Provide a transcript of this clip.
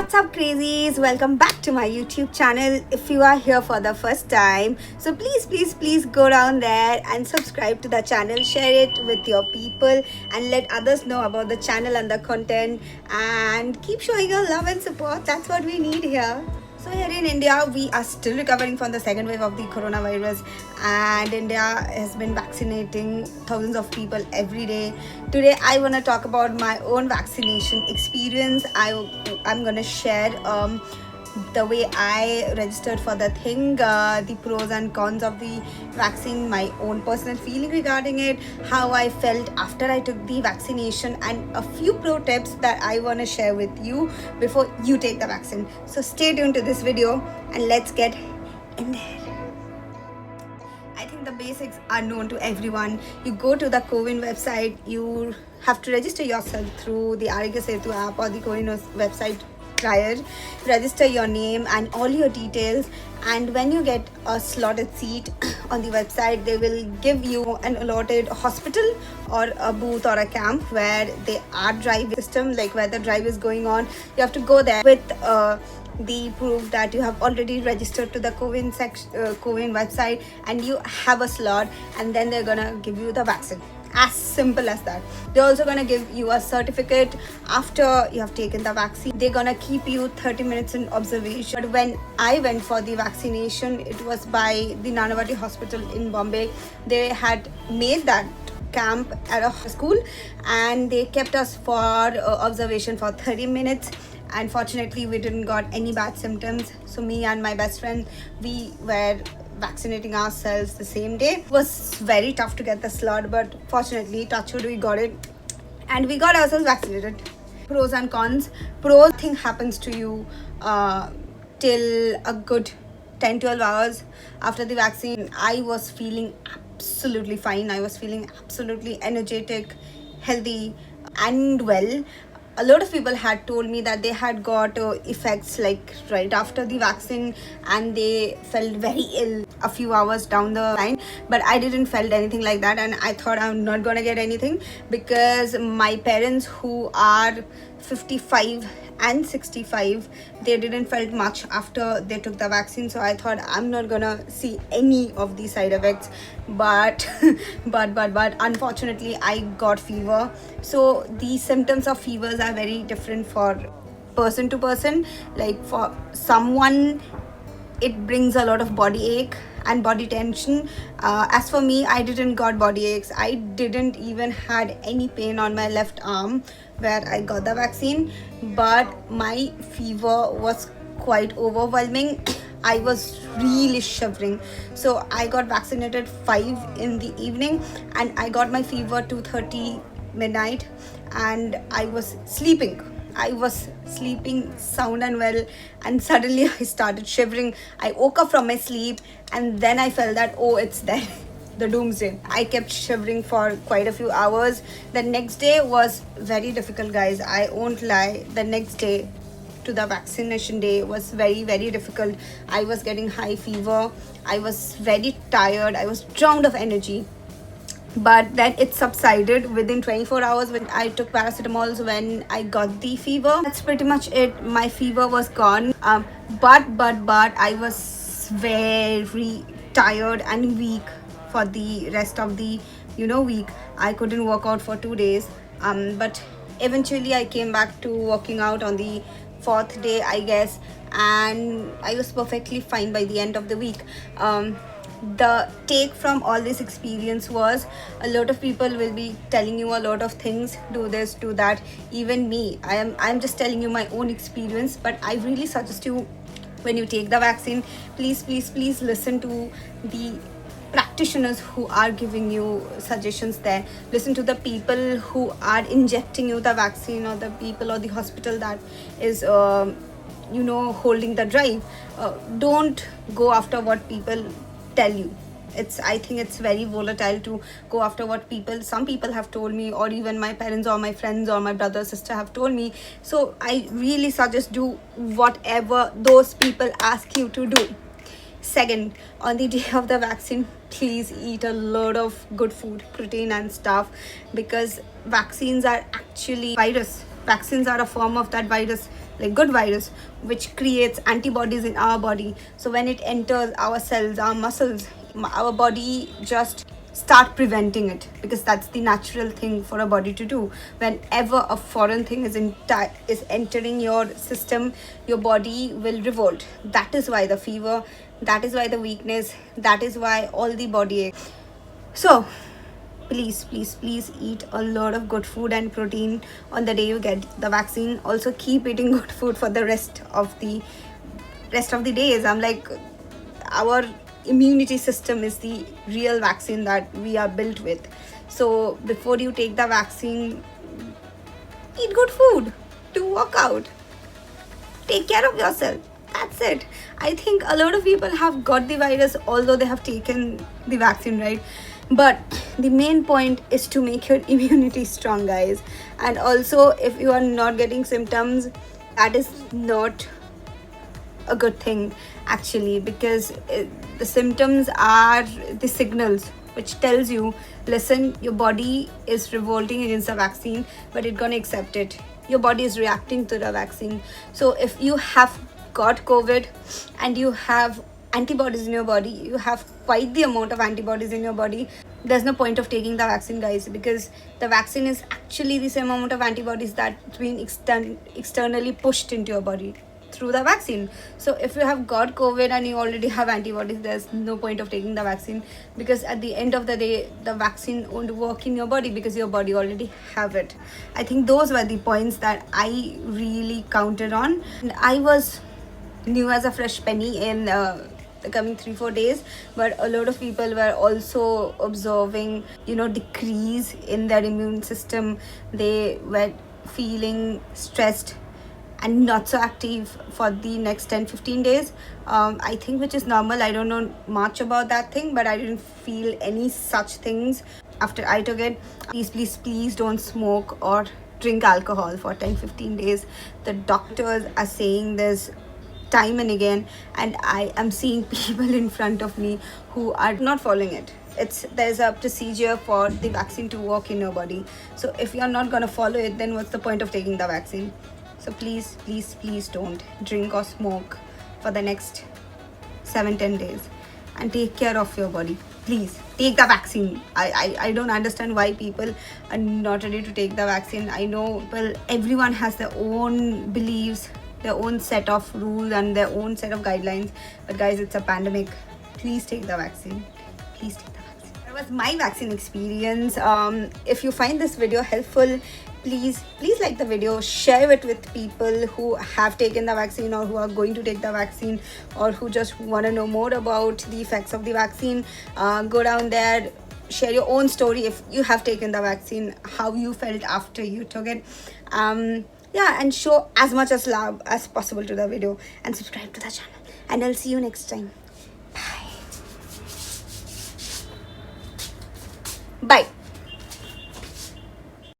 What's up crazies, welcome back to my YouTube channel. If you are here for the first time, so please go down there and subscribe to the channel, share it with your people and let others know about the channel and the content, and keep showing your love and support. That's what we need here. So here in India, we are still recovering from the second wave of the coronavirus, and India has been vaccinating thousands of people every day. Today, I want to talk about my own vaccination experience. I'm gonna share the way I registered for the thing, the pros and cons of the vaccine, my own personal feeling regarding it, how I felt after I took the vaccination, and a few pro tips that I want to share with you before you take the vaccine. So stay tuned to this video and let's get in there. I think the basics are known to everyone. You go to the CoWIN website, you have to register yourself through the Arogya Setu app or the CoWIN website prior. Register your name and all your details, and when you get a slotted seat on the website, they will give you an allotted hospital or a booth or a camp where they are drive system, like where the drive is going on. You have to go there with the proof that you have already registered to the CoWIN website and you have a slot, and then they're gonna give you the vaccine. As simple as that. They're also gonna give you a certificate after you have taken the vaccine. They're gonna keep you 30 minutes in observation. But when I went for the vaccination, it was by the Nanavati Hospital in Bombay. They had made that camp at a school and they kept us for observation for 30 minutes. And fortunately, we didn't got any bad symptoms. So me and my best friend, we were vaccinating ourselves the same day. It was very tough to get the slot, but fortunately, touch wood, we got it and we got ourselves vaccinated. Pros and cons. Pros, thing happens to you till a good 10-12 hours after the vaccine. I was feeling absolutely fine. I was feeling absolutely energetic, healthy and well. A lot of people had told me that they had got effects like right after the vaccine and they felt very ill a few hours down the line, but I didn't felt anything like that, and I thought I'm not gonna get anything because my parents, who are 55 and 65, they didn't felt much after they took the vaccine. So I thought I'm not gonna see any of these side effects, but but unfortunately I got fever. So the symptoms of fevers are very different for person to person. Like for someone, it brings a lot of body ache and body tension. As for me, I didn't got body aches. I didn't even had any pain on my left arm where I got the vaccine, but my fever was quite overwhelming. I was really shivering. So I got vaccinated 5 in the evening and I got my fever 2:30 midnight, and I was sleeping sound and well, and suddenly I started shivering. I woke up from my sleep and then I felt that, oh, it's there, the doomsday. I kept shivering for quite a few hours. The next day was very difficult, guys. I won't lie. The next day to the vaccination day was very difficult. I was getting high fever. I was very tired. I was drowned of energy. But then it subsided within 24 hours when I took paracetamol. When I got the fever, that's pretty much it. My fever was gone. But I was very tired and weak for the rest of the week. I couldn't work out for 2 days. But eventually I came back to working out on the 4th day, I guess, and I was perfectly fine by the end of the week. The take from all this experience was, a lot of people will be telling you a lot of things, do this, do that. Even me, I'm just telling you my own experience, but I really suggest you, when you take the vaccine, please listen to the practitioners who are giving you suggestions there. Listen to the people who are injecting you the vaccine, or the people or the hospital that is holding the drive. Don't go after what people tell you. I think it's very volatile to go after what some people have told me, or even my parents or my friends or my brother sister have told me. So I really suggest do whatever those people ask you to do. Second, on the day of the vaccine, please eat a lot of good food, protein and stuff, because vaccines are actually virus. vaccines are a form of that virus, like good virus, which creates antibodies in our body. So when it enters our cells, our muscles, our body just start preventing it, because that's the natural thing for a body to do. Whenever a foreign thing is entering your system, your body will revolt. That is why the fever, that is why the weakness, that is why all the body ache. So please, please, please eat a lot of good food and protein on the day you get the vaccine. Also keep eating good food for the rest of the days. I'm like, our immunity system is the real vaccine that we are built with. So before you take the vaccine, eat good food, do workout, take care of yourself. That's it. I think a lot of people have got the virus although they have taken the vaccine, right? But the main point is to make your immunity strong, guys. And also, if you are not getting symptoms, that is not a good thing actually, because the symptoms are the signals which tells you, listen, your body is revolting against the vaccine, but it's gonna accept it. Your body is reacting to the vaccine. So if you have got COVID and you have antibodies in your body, you have quite the amount of antibodies in your body, there's no point of taking the vaccine, guys, because the vaccine is actually the same amount of antibodies that's been externally pushed into your body through the vaccine. So if you have got COVID and you already have antibodies, there's no point of taking the vaccine, because at the end of the day, the vaccine won't work in your body because your body already have it. I think those were the points that I really counted on. And I was new as a fresh penny in the coming 3-4 days, but a lot of people were also observing, decrease in their immune system. They were feeling stressed and not so active for the next 10-15 days. I think, which is normal. I don't know much about that thing, but I didn't feel any such things after I took it. Please, please, please don't smoke or drink alcohol for 10-15 days. The doctors are saying this time and again, and I am seeing people in front of me who are not following it. There's a procedure for the vaccine to work in your body. So if you're not gonna follow it, then what's the point of taking the vaccine? So please, please, please don't drink or smoke for the next 7-10 days, and take care of your body. Please take the vaccine. I don't understand why people are not ready to take the vaccine. I know, well, everyone has their own beliefs, their own set of rules and their own set of guidelines, but guys, it's a pandemic. Please take the vaccine. Please take the vaccine. That was my vaccine experience. If you find this video helpful, please like the video, share it with people who have taken the vaccine or who are going to take the vaccine, or who just want to know more about the effects of the vaccine. Go down there, share your own story if you have taken the vaccine, how you felt after you took it. And show as much as love as possible to the video, and subscribe to the channel, and I'll see you next time. Bye.